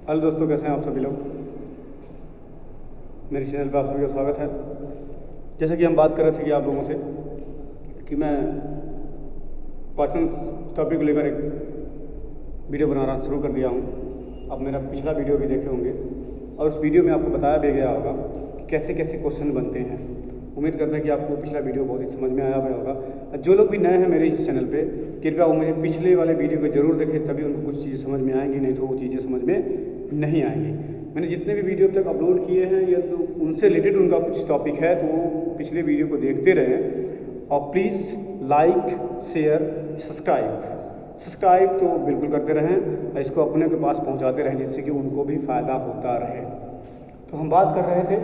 Hello दोस्तों, कैसे हैं आप सभी लोग। मेरे चैनल पर आप सभी का स्वागत है। जैसे कि हम बात कर रहे थे कि आप लोगों से कि मैं पर्सन टॉपिक को लेकर एक वीडियो बनाना शुरू कर दिया हूँ। अब मेरा पिछला वीडियो भी देखे होंगे और उस वीडियो में आपको बताया भी गया होगा कि कैसे कैसे क्वेश्चन बनते हैं। उम्मीद करते हैं कि आपको पिछला वीडियो बहुत ही समझ में आया हुआ होगा। जो लोग भी नए हैं मेरे इस चैनल पे, कृपया वो मुझे पिछले वाले वीडियो को ज़रूर देखें, तभी उनको कुछ चीज़ें समझ में आएंगी, नहीं तो वो चीज़ें समझ में नहीं आएंगी। मैंने जितने भी वीडियो अब तक अपलोड किए हैं या तो उनसे रिलेटेड उनका कुछ टॉपिक है तो वो पिछले वीडियो को देखते रहें। और प्लीज़ लाइक, शेयर, सब्सक्राइब तो बिल्कुल करते रहें और इसको अपने के पास पहुंचाते रहें, जिससे कि उनको भी फ़ायदा होता रहे। तो हम बात कर रहे थे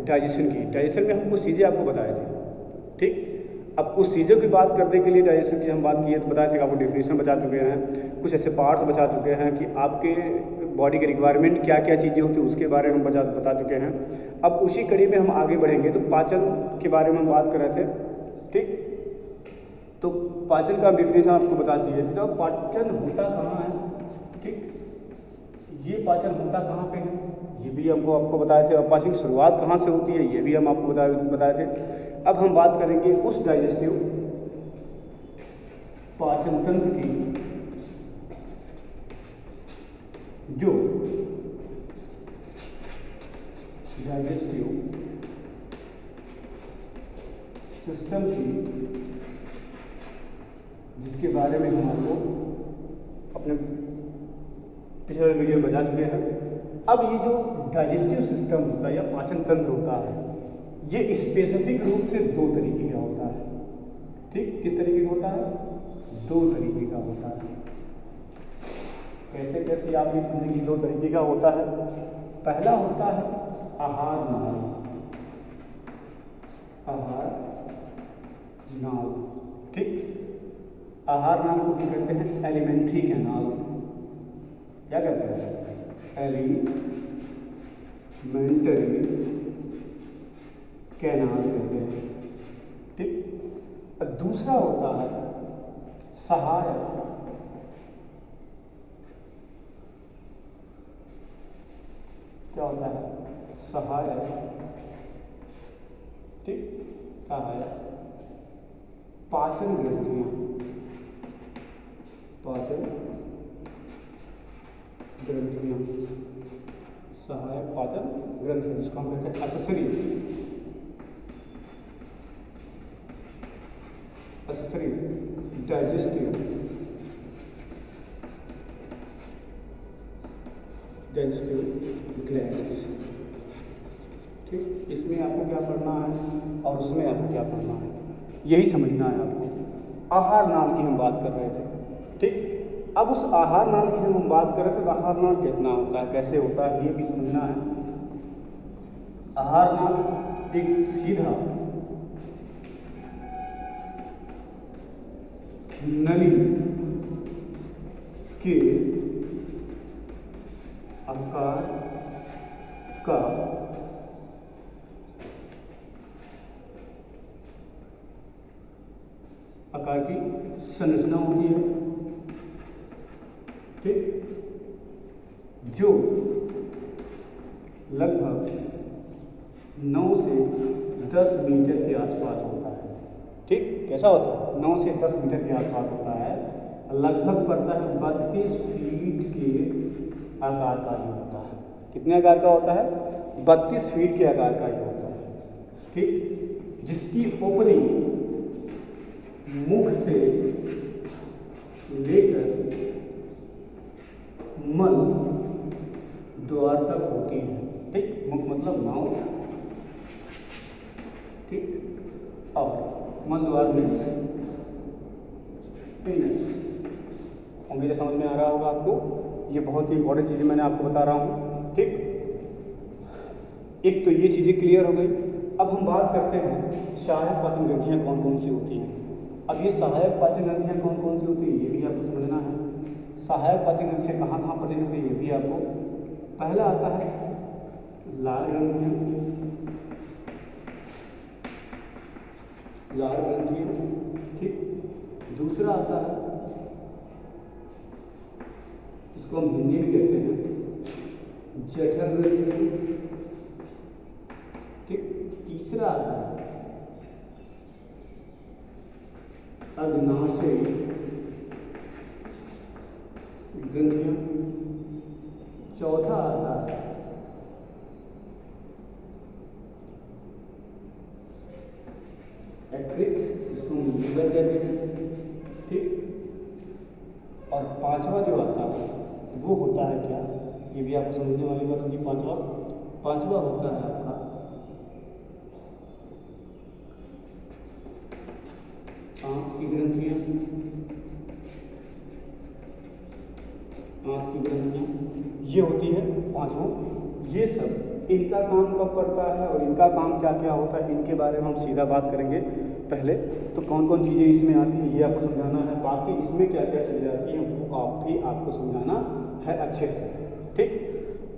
डाइजेशन की। डाइजेशन में हम कुछ चीज़ें आपको बताए थे, ठीक। अब कुछ चीज़ों की बात करने के लिए डाइजेशन की हम बात किए तो बताए थे कि आपको डेफिनेशन बता चुके हैं, कुछ ऐसे पार्ट्स बता चुके हैं कि आपके बॉडी के रिक्वायरमेंट क्या क्या चीज़ें होती हैं उसके बारे में बता चुके हैं। अब उसी कड़ी में हम आगे बढ़ेंगे तो पाचन के बारे में हम बात कर रहे थे, ठीक। तो पाचन का डेफिनेशन आपको बता दिए थे। तो पाचन होता कहाँ है, ठीक। ये पाचन होता कहाँ पे है ये भी हमको आपको बताए थे। और पाचन की शुरुआत कहाँ से होती है ये भी हम आपको बताए थे। अब हम बात करेंगे उस डाइजेस्टिव पाचन तंत्र की जो डाइजेस्टिव सिस्टम की, जिसके बारे में हम आपको अपने पिछले वीडियो में बता चुके हैं। अब ये जो डाइजेस्टिव सिस्टम होता है या पाचन तंत्र होता है, ये स्पेसिफिक रूप से दो तरीके का होता है, ठीक। किस तरीके का होता है? दो तरीके का होता है। कैसे कैसे आप ये समझेंगे, दो तरीके का होता है। पहला होता है आहार नाल। आहार नाल, ठीक। आहार नाल को भी कहते हैं एलिमेंट्री कैनाल। क्या कहते हैं? एलिमेंटरी कैनाल कहते हैं, ठीक। दूसरा होता है सहायक। क्या होता है? सहायक, ठीक। सहायक पाचन ग्रंथियां। पाचन ग्रंथियां, सहायक पाचन ग्रंथियां, जिसको हम कहते हैं एक्सेसरी डाइजेस्टिव ग्लैंड्स, ठीक। इसमें आपको क्या पढ़ना है और उसमें आपको क्या पढ़ना है, यही समझना है आपको। आहार नाल की हम बात कर रहे थे, ठीक। अब उस आहार नाल की जब हम बात कर रहे थे तो आहार नाल कितना होता है, कैसे होता है, ये भी समझना है। आहार नाल एक सीधा नली के आकार का आकार की संरचना होती है, ठीक। जो लगभग 9 से 10 मीटर के आसपास होता है, ठीक। कैसा होता है? 9 से 10 मीटर के आसपास होता है। लगभग पड़ता है 32 फीट के आकार का ही होता है। कितने आकार का होता है? 32 फीट के आकार का ही होता है, ठीक। जिसकी ओपनिंग मुख से लेकर मल द्वार तक होती है, ठीक। मुख मतलब माउथ, ठीक। और मल द्वार मीन्स पेनिस। और मेरे समझ में आ रहा होगा आपको, ये बहुत ही इंपॉर्टेंट चीज़ें मैंने आपको बता रहा हूँ, ठीक। एक तो ये चीज़ें क्लियर हो गई। अब हम बात करते हैं सहायक पाचन ग्रंथियाँ कौन कौन सी होती हैं। अब ये सहायक पाचन ग्रंथियाँ कौन कौन सी होती है ये भी आपको समझना है। सहायक पाचन ग्रंथियाँ कहाँ कहाँ प्रदान होती है ये भी आपको। पहला आता है लाल ग्रंथियाँ, लाल ग्रंथियाँ, ठीक। दूसरा आता है इसको हम हिंदी में कहते हैं जठर ग्रंथि, ठीक। तीसरा आता है अग्नाशय ग्रंथियां। चौथा आता है एक्रिक्स, जिसको हम लीवर कहते हैं, ठीक। और पांचवा जो आता है वो होता है क्या, ये भी आपको समझने वाली बात होगी। पांचवा होता है आपका आंख की ग्रंथियां। आंख की ग्रंथियां ये होती है पांचों। ये सब इनका काम कब पड़ता है और इनका काम क्या क्या होता है, इनके बारे में हम सीधा बात करेंगे। पहले तो कौन कौन चीज़ें इसमें आती हैं ये आपको समझाना है, बाकी इसमें क्या क्या चीज़ें आती हैं वो आपको समझाना है अच्छे से, ठीक।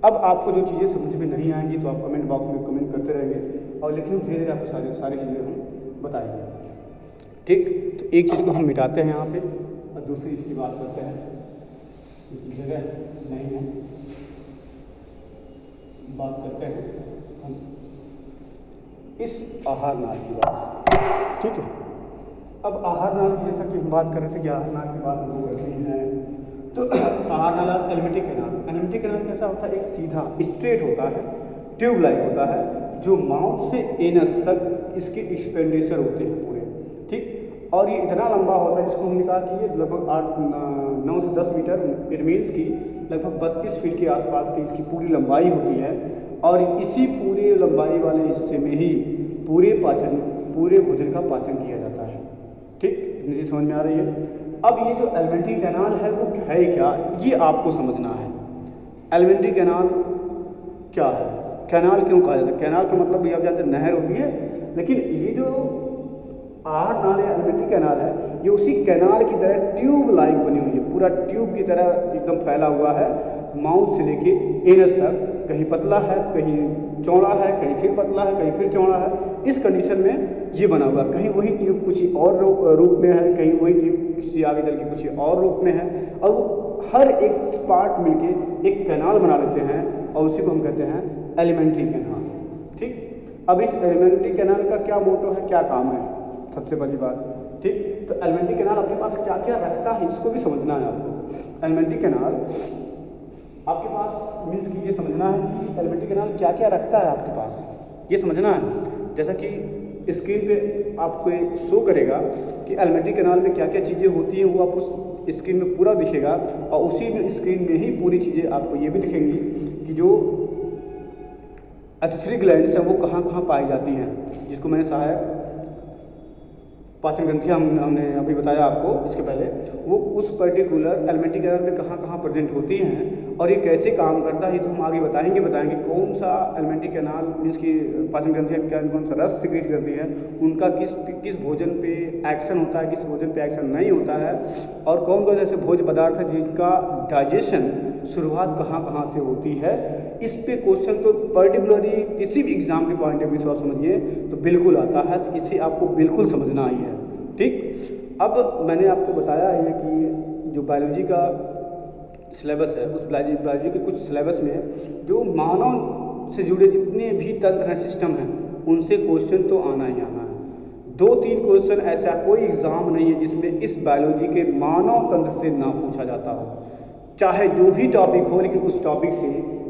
अब आपको जो चीज़ें समझ में नहीं आएंगी तो आप कमेंट बॉक्स में कमेंट करते रहेंगे, और लेकिन धीरे धीरे आपको सारी चीज़ें हम बताएंगे, ठीक। तो एक चीज़ को हम मिटाते हैं यहाँ पे और दूसरी चीज़ की बात करते हैं, क्योंकि जगह नहीं है। बात करते हैं हम इस आहार नाल की बात, ठीक है। अब आहार नाल की जैसा कि हम बात कर रहे थे कि आहार नाल की बात हम करनी है, तो आहार नाल एलिमेंट्री कैनाल कैसा होता है, एक सीधा स्ट्रेट होता है, ट्यूब लाइक होता है, जो माउथ से एनस तक इसके एक्सपेंडिचर होते हैं पूरे, ठीक। और ये इतना लंबा होता है जिसको हमने कहा कि ये लगभग 9 से 10 मीटर, इट मीन्स की लगभग 32 फीट के आसपास की इसकी पूरी लंबाई होती है। और इसी पूरे लंबाई वाले हिस्से में ही पूरे भोजन का पाचन किया जाता है, ठीक। मुझे समझ में आ रही है। अब ये जो एलिमेंट्री कैनाल है वो है क्या, ये आपको समझना है। एलिमेंट्री कैनाल क्या है, कैनाल क्यों कहा जाता है, कैनाल का मतलब ये आप जानते हैं नहर होती है, लेकिन ये जो आहार नाल या एलिमेंट्री कैनाल है ये उसी कैनाल की तरह ट्यूब लाइक बनी हुई है, पूरा ट्यूब की तरह एकदम फैला हुआ है, माउथ से लेके एनस तक, कहीं पतला है कहीं चौड़ा है, कहीं फिर पतला है कहीं फिर चौड़ा है। इस कंडीशन में ये बना हुआ, कहीं वही ट्यूब कुछ और रूप में है, कहीं वही ट्यूब किसी आगे चल के कुछ और रूप में है, और वो हर एक पार्ट मिलके एक कैनाल बना लेते हैं और उसी को हम कहते हैं एलिमेंट्री कैनाल, ठीक। अब इस एलिमेंट्री कैनाल का क्या मोटो है, क्या काम है, सबसे पहली बात, ठीक। तो एलिमेंट्री कैनाल अपने पास क्या क्या रखता है इसको भी समझना है आपको। एलिमेंट्री कैनाल आपके पास मीन्स कि ये समझना है कि एलिमेंट्री कैनाल क्या क्या रखता है आपके पास, ये समझना है। जैसा कि स्क्रीन पे आपको शो करेगा कि एलिमेंट्री कैनाल में क्या क्या चीज़ें होती हैं, वो आपको स्क्रीन में पूरा दिखेगा, और उसी में स्क्रीन में ही पूरी चीज़ें आपको ये भी दिखेंगी कि जो एक्सेसरी ग्लैंड्स हैं वो कहाँ कहाँ पाई जाती हैं, जिसको मैंने सहायक पाचन ग्रंथियाँ हमने अभी बताया आपको इसके पहले, वो उस पर्टिकुलर एलिमेंट्री कैनाल में कहाँ कहाँ प्रेजेंट होती हैं और ये कैसे काम करता है, तो हम आगे बताएंगे कौन सा एलिमेंट्री कैनाल मीन्स की पाचन ग्रंथियाँ कौन सा रस सिक्रीट करती है, उनका किस भोजन पे एक्शन होता है, किस भोजन पे एक्शन नहीं होता है, और कौन कौन ऐसे भोज्य पदार्थ है जिनका डाइजेशन शुरुआत कहाँ कहाँ से होती है। इस पे क्वेश्चन तो पर्टिकुलरली किसी भी एग्जाम के पॉइंट ऑफ व्यू से आप समझिए तो बिल्कुल आता है, तो इसे आपको बिल्कुल समझना ही है, ठीक। अब मैंने आपको बताया है कि जो बायोलॉजी का सिलेबस है, उस बायोलॉजी के कुछ सिलेबस में जो मानव से जुड़े जितने भी तंत्र हैं, सिस्टम हैं, उनसे क्वेश्चन तो आना ही आना है। 2-3 क्वेश्चन ऐसा कोई एग्ज़ाम नहीं है जिसमें इस बायोलॉजी के मानव तंत्र से ना पूछा जाता हो, चाहे जो भी टॉपिक हो, लेकिन उस टॉपिक से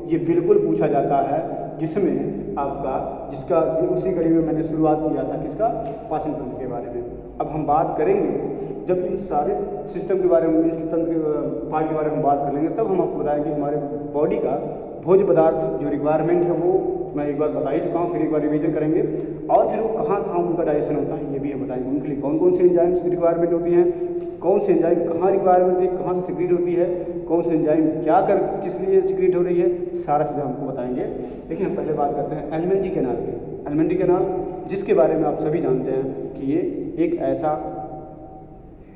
ये बिल्कुल पूछा जाता है, जिसमें आपका जिसका उसी कड़ी में मैंने शुरुआत किया था किसका, पाचन तंत्र के बारे में। अब हम बात करेंगे जब इन सारे सिस्टम के बारे में, इसके तंत्र के पार्ट के बारे में बात कर लेंगे, तब हम आपको बताएंगे हमारे बॉडी का भोज्य पदार्थ जो रिक्वायरमेंट है वो मैं एक बार बता ही चुका हूँ, फिर एक बार रिवीजन करेंगे, और फिर वो कहाँ कहाँ उनका डाइजेशन होता है ये भी हम बताएंगे, उनके लिए कौन कौन से एंजाइम्स की रिक्वायरमेंट होती हैं, कौन से एंजाइम कहाँ रिक्वायरमेंट है, कहाँ से सिक्रीट होती है, कौन से एंजाइम क्या कर किस लिए सिक्रीट हो रही है, सारा चीज़ें हमको बताएंगे। लेकिन हम पहले बात करते हैं एलिमेंट्री कैनाल की। एलिमेंट्री कैनाल जिसके बारे में आप सभी जानते हैं कि ये एक ऐसा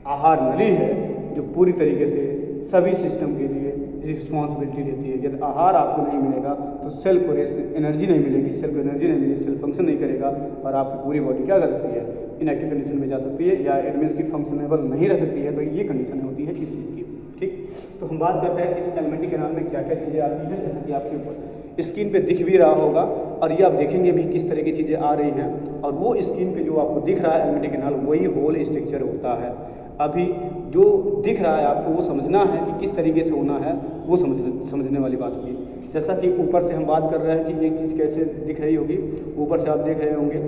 आहार नली है जो पूरी तरीके से सभी सिस्टम के लिए रिस्पॉन्सिबिलिटी लेती है। यदि आहार आपको नहीं मिलेगा तो सेल को एनर्जी नहीं मिलेगी, सेल को एनर्जी नहीं मिलेगी, सेल फंक्शन नहीं करेगा, और आपकी पूरी बॉडी क्या कर सकती है, इनएक्टिव कंडीशन में जा सकती है, या एडमिट्स की फंक्शनेबल नहीं रह सकती है। तो ये कंडीशन होती है किस चीज़ की, ठीक, तो हम बात करते हैं इस एलिमेंट्री कैनाल में क्या क्या चीज़ें आती हैं। जैसा कि आपके ऊपर स्क्रीन पे दिख भी रहा होगा और ये आप देखेंगे भी किस तरह की चीज़ें आ रही हैं, और वो स्क्रीन पे जो आपको दिख रहा है एलिमेंट्री कैनाल वही होल स्ट्रक्चर होता है। अभी जो दिख रहा है आपको वो समझना है कि किस तरीके से होना है, वो समझने वाली बात होगी। जैसा कि ऊपर से हम बात कर रहे हैं कि ये चीज़ कैसे दिख रही होगी, ऊपर से आप देख रहे होंगे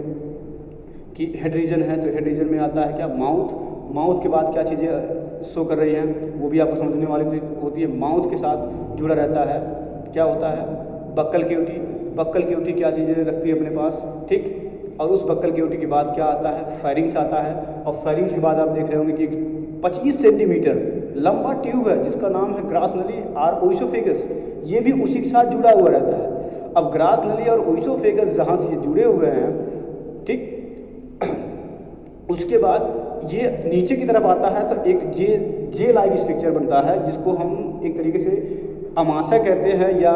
कि हेड रीजन है, तो हेड रीजन में आता है क्या, माउथ। माउथ के बाद क्या चीज़ें शो कर रही हैं वो भी आपको समझने वाली होती है। माउथ के साथ जुड़ा रहता है क्या होता है, बक्कल केविटी। बक्कल केविटी क्या चीज़ें रखती है अपने पास, ठीक, और उस बक्कल केविटी के बाद क्या आता है, फेरिंग्स आता है, और फेरिंग्स के बाद आप देख रहे होंगे कि 25 सेंटीमीटर लंबा ट्यूब है जिसका नाम है ग्रास नली और ओइसोफेगस, ये भी उसी के साथ जुड़ा हुआ रहता है। अब ग्रास नली और ओइसोफेगस जहाँ से जुड़े हुए हैं, ठीक, उसके बाद ये नीचे की तरफ आता है तो एक जे लाइक स्ट्रक्चर बनता है जिसको हम एक तरीके से अमाशय कहते हैं, या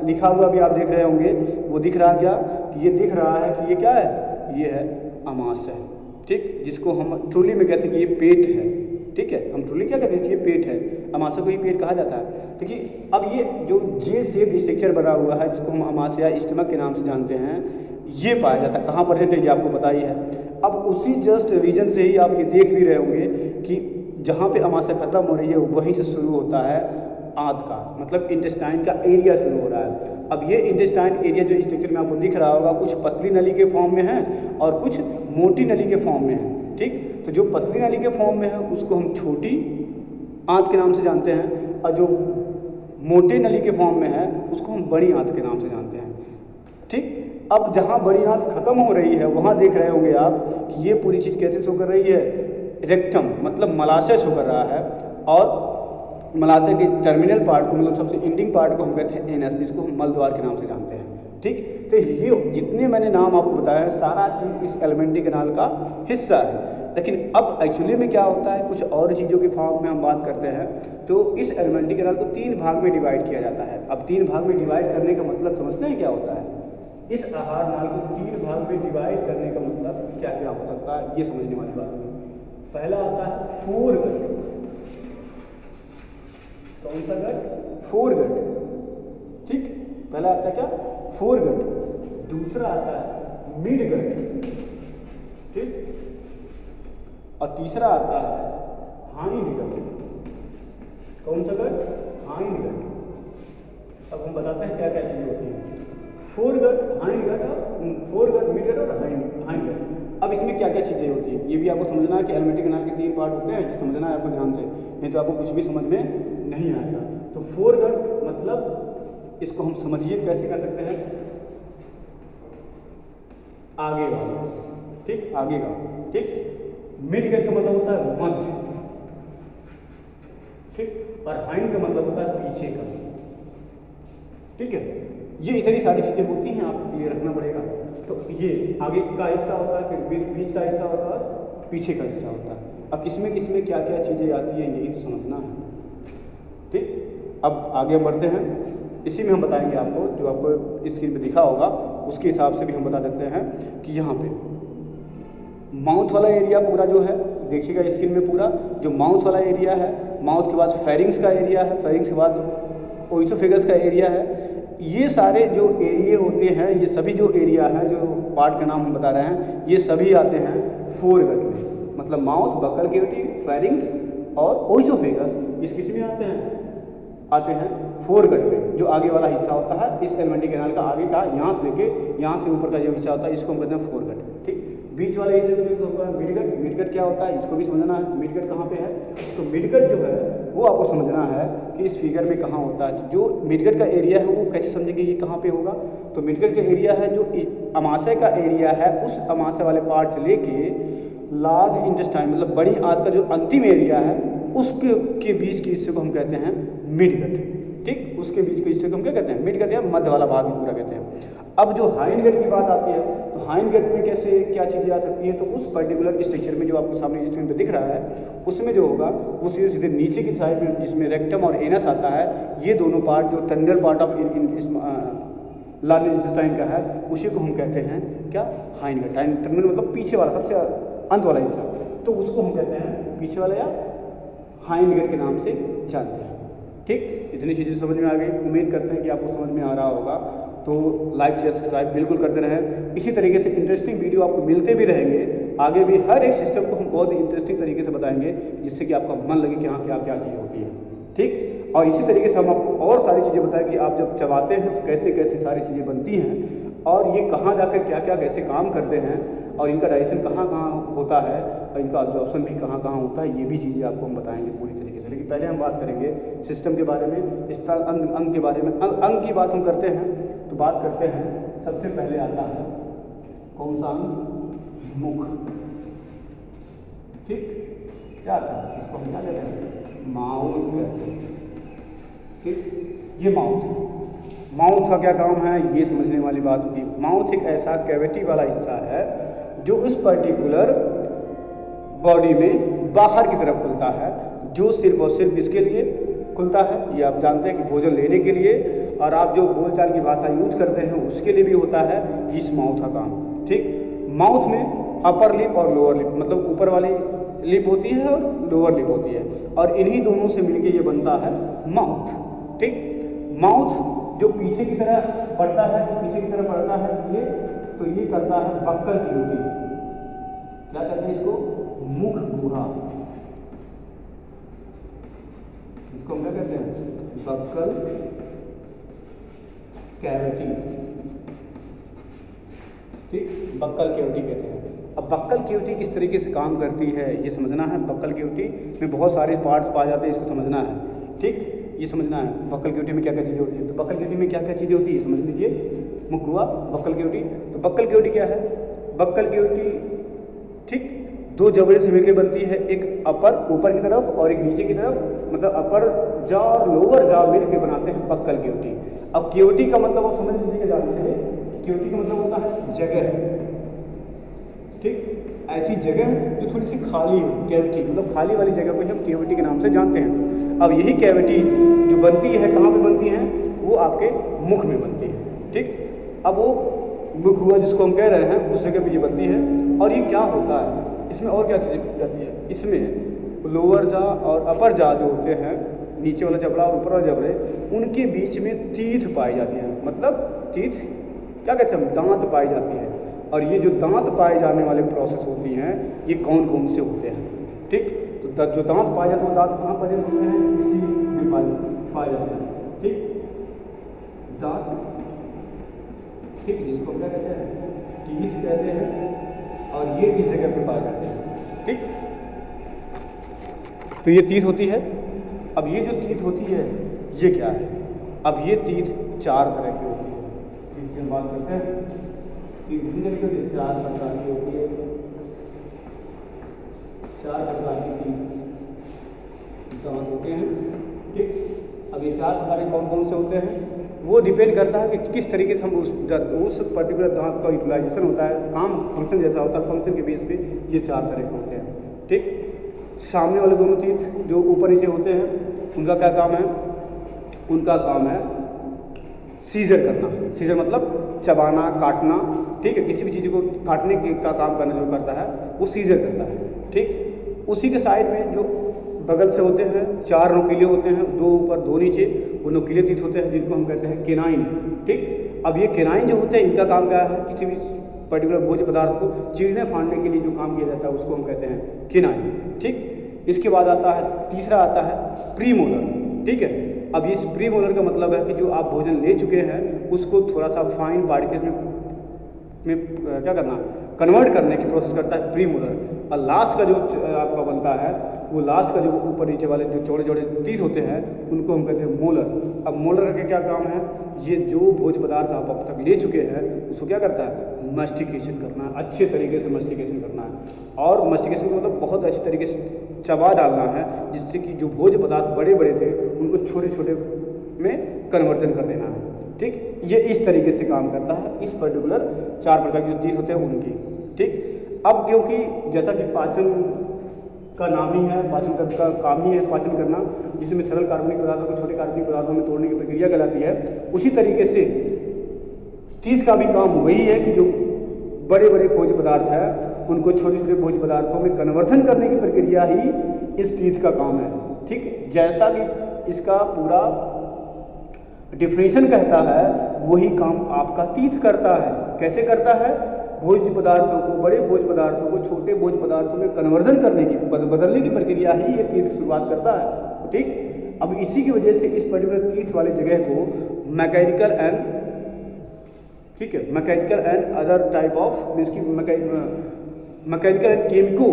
लिखा हुआ भी आप देख रहे होंगे, वो दिख रहा क्या, ये दिख रहा है कि ये क्या है, ये है अमाशय, ठीक, जिसको हम ट्रूली में कहते हैं कि ये पेट है, ठीक है, हम ट्रूली क्या कहते हैं, ये पेट है, अमाशय को ही पेट कहा जाता है। देखिए अब ये जो जे शेप स्ट्रक्चर बना हुआ है जिसको हम अमाशय या स्टमक के नाम से जानते हैं, ये पाया जाता है। कहाँ प्रेजेंट है ये आपको पता ही है। अब उसी जस्ट रीजन से ही आप ये देख भी रहे होंगे कि जहाँ पे अमाशय खत्म हो रही है वहीं से शुरू होता है आंत का, मतलब इंटेस्टाइन का एरिया शुरू हो रहा है। अब ये इंटेस्टाइन एरिया जो स्ट्रक्चर में आपको दिख रहा होगा, कुछ पतली नली के फॉर्म में है और कुछ मोटी नली के फॉर्म में है, ठीक, तो जो पतली नली के फॉर्म में है उसको हम छोटी आंत के नाम से जानते हैं, और जो मोटे नली के फॉर्म में है उसको हम बड़ी आंत के नाम से जानते हैं, ठीक। अब जहाँ बड़ी आंत खत्म हो रही है वहाँ देख रहे होंगे आप कि ये पूरी चीज़ कैसे शो कर रही है, रेक्टम मतलब मलाशय शो कर रहा है, और मलाशय के टर्मिनल पार्ट को, मतलब सबसे एंडिंग पार्ट को हम कहते हैं एनस, जिसको हम मलद्वार के नाम से जानते हैं, ठीक। तो ये जितने मैंने नाम आपको बताया है सारा चीज़ इस एलिमेंट्री कैनाल का हिस्सा है। लेकिन अब एक्चुअली में क्या होता है, कुछ और चीज़ों के फॉर्म में हम बात करते हैं, तो इस एलिमेंट्री कैनाल को 3 भाग में डिवाइड किया जाता है। अब 3 भाग में डिवाइड करने का मतलब समझते हैं क्या होता है, इस आहार नाल को 3 भाग में डिवाइड करने का मतलब क्या क्या हो सकता है, ये समझने वाली बात है। पहला आता है फोरगट, कौन सा गट, फोरगट, ठीक, पहला आता है क्या, फोरगट। दूसरा आता है मिडगट, ठीक, और तीसरा आता है हाइंडगट। कौन सा गट, हाइंडगट। अब हम बताते हैं क्या क्या चीज़ें होती हैं, फोरगट, हाइंडगट, और फोरगट, मिडगट और हाइंडगट। अब इसमें क्या क्या चीज़ें होती हैं ये भी आपको समझना है कि एलिमेंट्री कैनाल के 3 पार्ट होते हैं, ये समझना है आपको ध्यान से, नहीं तो आपको कुछ भी समझ में नहीं आएगा। तो फोरगट मतलब इसको हम समझिए कैसे कर सकते हैं, आगे वाला, ठीक, आगे का, ठीक। मिडगट का मतलब होता है मध्य, ठीक, और हाइंड का मतलब होता है पीछे का, ठीक है। ये इतनी सारी चीज़ें होती हैं, आपको क्लियर रखना पड़ेगा। तो ये आगे का हिस्सा होता है, फिर बीच का हिस्सा होता है और पीछे का हिस्सा होता है। अब किसमें किसमें क्या क्या चीज़ें आती हैं यही तो समझना है, ठीक। अब आगे बढ़ते हैं, इसी में हम बताएंगे आपको, जो आपको स्क्रीन पे दिखा होगा उसके हिसाब से भी हम बता देते हैं कि यहाँ पे माउथ वाला एरिया पूरा जो है, देखिएगा स्क्रीन में पूरा जो माउथ वाला एरिया है, माउथ के बाद फेरिंग्स का एरिया है, फेरिंग्स के बाद ओइसोफेगस का एरिया है, ये सारे जो एरिया होते हैं, ये सभी जो एरिया हैं, जो पार्ट का नाम हम बता रहे हैं, ये सभी आते हैं फोरगट में, मतलब माउथ, बक्कल केविटी, फेरिंग्स और ओइसोफेगस, इस किस में आते हैं, आते हैं फोरगट में। जो आगे वाला हिस्सा होता है इस एलिमेंट्री कैनाल का, आगे का यहाँ से लेके यहाँ से ऊपर का जो हिस्सा होता है इसको हम कहते हैं फोरगट, ठीक। बीच वाले हिस्से में जो होगा मिडगट, मिडगट क्या होता है इसको भी समझना है, मिडगट कहाँ पे है, तो मिडगट जो है वो आपको समझना है कि इस फिगर में कहाँ होता है। जो मिडगट का एरिया है वो कैसे समझेंगे ये कहाँ पे होगा, तो मिडगट का एरिया है जो अमाशय का एरिया है, उस अमाशय वाले पार्ट से लेके लार्ज इंटेस्टाइन मतलब बड़ी आंत का जो अंतिम एरिया है उसके बीच के हिस्से को हम कहते हैं मिडगट, ठीक। उसके बीच के हिस्से को हम क्या कहते हैं, मिडगट या मध्य वाला भाग पूरा कहते हैं। अब जो हाइंडगट की बात आती है, तो हाइंडगट में कैसे क्या चीज़ें आ सकती हैं, तो उस पर्टिकुलर स्ट्रक्चर में जो आपको सामने स्क्रीन पे दिख रहा है उसमें जो होगा वो सीधे सीधे नीचे की साइड में जिसमें रेक्टम और एनस आता है, ये दोनों पार्ट जो terminal part of large intestine का है उसी को हम कहते हैं क्या, हाइंडगट। टर्मिनल मतलब पीछे वाला सबसे अंत वाला हिस्सा, तो उसको हम कहते हैं पीछे वाला या फाइन गेट के नाम से जानते हैं। ठीक, इतनी चीज़ें समझ में आ गई। उम्मीद करते हैं कि आपको समझ में आ रहा होगा। तो लाइक शेयर सब्सक्राइब बिल्कुल करते रहें। इसी तरीके से इंटरेस्टिंग वीडियो आपको मिलते भी रहेंगे। आगे भी हर एक सिस्टम को हम बहुत ही इंटरेस्टिंग तरीके से बताएंगे, जिससे कि आपका मन लगे कि हाँ क्या क्या चीज़ होती है। ठीक, और इसी तरीके से हम आपको और सारी चीज़ें बताएं कि आप जब चबाते हैं तो कैसे कैसे सारी चीज़ें बनती हैं, और ये कहाँ जाकर क्या क्या कैसे काम करते हैं, और इनका डाइजेशन कहाँ कहाँ होता है, और इनका अब्जॉर्प्शन भी कहाँ कहाँ होता है। ये भी चीज़ें आपको हम बताएंगे पूरी तरीके से। लेकिन पहले हम बात करेंगे सिस्टम के बारे में, इस अंग के बारे में। अंग की बात हम करते हैं तो बात करते हैं, सबसे पहले आता है कौन सा अंग? मुख। ठीक, क्या आता है? इसको हम क्या कहते हैं? माउथ कहते हैं। ठीक, ये माउथ है। माउथ का क्या काम है, ये समझने वाली बात होगी। माउथ एक ऐसा कैविटी वाला हिस्सा है जो उस पर्टिकुलर बॉडी में बाहर की तरफ खुलता है, जो सिर्फ और सिर्फ इसके लिए खुलता है। ये आप जानते हैं कि भोजन लेने के लिए, और आप जो बोलचाल की भाषा यूज करते हैं उसके लिए भी होता है इस माउथ का काम। ठीक, माउथ में अपर लिप और लोअर लिप, मतलब ऊपर वाली लिप होती है और लोअर लिप होती है, और इन्हीं दोनों से मिलके ये बनता है माउथ। ठीक, माउथ जो पीछे की तरह बढ़ता है, पीछे की तरफ बढ़ता है ये, तो ये करता है बक्कल की यूटी। क्या कहते हैं इसको? मुख गुहा। इसको हम क्या कहते हैं? Buccal cavity. ठीक, बक्कल कैविटी कहते हैं। अब बक्कल कैविटी किस तरीके से काम करती है ये समझना है। बक्कल कैविटी में बहुत सारे पार्ट्स पाए जाते हैं, इसको समझना है। ठीक, ये समझना है बक्कल कैविटी में क्या क्या चीज़ें होती है। तो बक्कल कैविटी में क्या क्या चीज़ें होती है समझ लीजिए। मुख हुआ, बक्कल कैविटी। तो बक्कल कैविटी क्या है? बक्कल कैविटी ठीक दो जबड़े से मिलकर बनती है, एक अपर ऊपर की तरफ और एक नीचे की तरफ, मतलब अपर जा और लोअर जा मिलकर बनाते हैं बक्कल कैविटी। अब कैविटी का मतलब आप समझ लीजिएगा ध्यान से, कैविटी का मतलब होता है जगह। ठीक, ऐसी जगह जो थोड़ी सी खाली हो, कैविटी मतलब खाली वाली जगह को हम कैविटी के नाम से जानते हैं। अब यही कैविटी जो बनती है कहाँ पे बनती है? वो आपके मुख में बनती है। ठीक, अब वो मुख हुआ जिसको हम कह रहे हैं उस जगह पे ये बनती है। और ये क्या होता है, इसमें और क्या चीज़ें जाती है? इसमें लोअर जा और अपर जा जो होते हैं, नीचे वाला जबड़ा और ऊपर वाला जबड़े, उनके बीच में तीथ पाई जाती है। मतलब तीथ क्या कहते हैं? दांत पाई जाती है। और ये जो दांत पाए जाने वाले प्रोसेस होती हैं, ये कौन कौन से होते हैं? ठीक, तो जो दांत पाए जाते हैं वो दांत कहाँ पाए जाते हैं? इसी में पाए जाते हैं। ठीक, दांत। ठीक, जिसको क्या कहते हैं? टीथ कहते हैं, और ये इस जगह पे पाए जाते हैं। ठीक, तो ये टीथ होती है। अब ये जो टीथ होती है ये क्या है? अब ये टीथ चार तरह की होती है। टीथ की बात करते हैं, टीथ कितनी तरीके होती है? चार प्रकार की होती है। चार प्रकार की टीथ दांत होते हैं। ठीक, अब ये चार प्रकार के कौन कौन से होते हैं वो डिपेंड करता है कि किस तरीके से हम उस पर्टिकुलर दांत का यूटिलाइजेशन होता है, काम फंक्शन जैसा होता है, फंक्शन के बेस पे ये चार तरह के होते हैं। ठीक, सामने वाले दोनों टीथ जो ऊपर नीचे होते हैं उनका क्या काम है? उनका काम है सीजर करना। सीजर मतलब चबाना, काटना। ठीक है, किसी भी चीज़ को काटने का काम करना जो करता है वो सीजर करता है। ठीक, उसी के साइड में जो बगल से होते हैं चार नोकीले होते हैं, दो ऊपर दो नीचे, वो नोकीले टीथ होते हैं जिनको हम कहते हैं केनाइन। ठीक, अब ये केनाइन जो होते हैं इनका काम क्या है? किसी भी पर्टिकुलर भोज्य पदार्थ को चीरने फाड़ने के लिए जो काम किया जाता है उसको हम कहते हैं केनाइन। ठीक, इसके बाद आता है तीसरा आता है प्रीमोलर। ठीक है, अब इस प्रीमोलर का मतलब है कि जो आप भोजन ले चुके हैं उसको थोड़ा सा फाइन पार्टिकल्स में क्या करना, कन्वर्ट करने की प्रोसेस करता है प्रीमोलर। और लास्ट का जो आपका बनता है वो लास्ट का जो ऊपर नीचे वाले जो चौड़े चौड़े टीथ होते हैं उनको हम कहते हैं मोलर। अब मोलर का क्या काम है? ये जो भोज्य पदार्थ आप अब तक ले चुके हैं उसको क्या करता है? मस्टिकेशन करना है, अच्छे तरीके से मस्टिकेशन करना है। और मस्टिकेशन का मतलब बहुत अच्छे तरीके से चबा डालना है, जिससे कि जो भोज्य पदार्थ बड़े बड़े थे उनको छोटे छोटे में कन्वर्जन कर देना है। ठीक, ये इस तरीके से काम करता है इस पर्टिकुलर चार प्रकार की जो टीथ होते हैं उनकी। ठीक, अब क्योंकि जैसा कि पाचन का नाम ही है, पाचन तंत्र का काम ही है पाचन करना, जिसमें सरल कार्बनिक पदार्थों को छोटे कार्बनिक पदार्थों में तोड़ने की प्रक्रिया कहलाती है, उसी तरीके से टीथ का भी काम वही है कि जो बड़े बड़े भोज्य पदार्थ हैं उनको छोटे छोटे भोज्य पदार्थों में कन्वर्जन करने की प्रक्रिया ही इस टीथ का काम है। ठीक, जैसा कि इसका पूरा डिफिनेशन कहता है वही काम आपका तीर्थ करता है। कैसे करता है? भोज्य पदार्थों को, बड़े भोज्य पदार्थों को छोटे भोज्य पदार्थों में कन्वर्जन करने की, बदलने की प्रक्रिया ही ये तीर्थ शुरुआत करता है। ठीक, अब इसी की वजह से इस पर्टिकुलर तीर्थ वाली जगह को मैकेनिकल एंड, ठीक है, mechanical and other type of means की मैकेनिकल एंड केमिको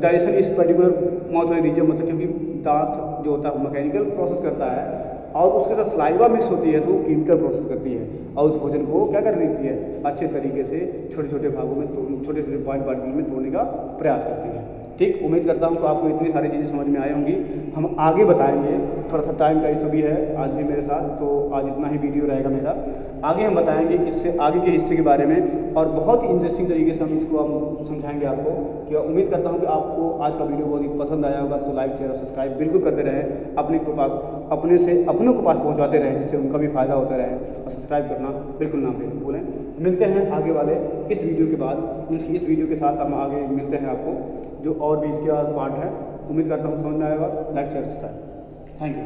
डाइजेशन इस पर्टिकुलर माउथ रीजन, मतलब क्योंकि दांत जो होता है मैकेनिकल प्रोसेस करता है और उसके साथ स्लाइवा मिक्स होती है तो वो केमिकल प्रोसेस करती है और उस भोजन को क्या कर देती है, अच्छे तरीके से छोटे छोटे भागों में, छोटे छोटे पॉइंट में तोड़ने का प्रयास करती है। ठीक, उम्मीद करता हूँ कि आपको इतनी सारी चीज़ें समझ में आई होंगी। हम आगे बताएंगे, थोड़ा सा टाइम का इशू भी है आज भी मेरे साथ, तो आज इतना ही वीडियो रहेगा मेरा। आगे हम बताएंगे इससे आगे की हिस्ट्री के बारे में और बहुत ही इंटरेस्टिंग तरीके से हम इसको हम समझाएंगे आपको। कि उम्मीद करता हूँ कि आपको आज का वीडियो बहुत ही पसंद आया होगा, तो लाइक शेयर और सब्सक्राइब बिल्कुल करते रहें, अपने से अपनों के पास पहुँचाते रहें जिससे उनका भी फायदा होता रहे, और सब्सक्राइब करना बिल्कुल ना भूलें। मिलते हैं आगे वाले इस वीडियो के बाद, इस वीडियो के साथ हम आगे मिलते हैं आपको जो और भी इसके पार्ट है। उम्मीद करता हूँ समझ में आएगा। Like share subscribe, thank you.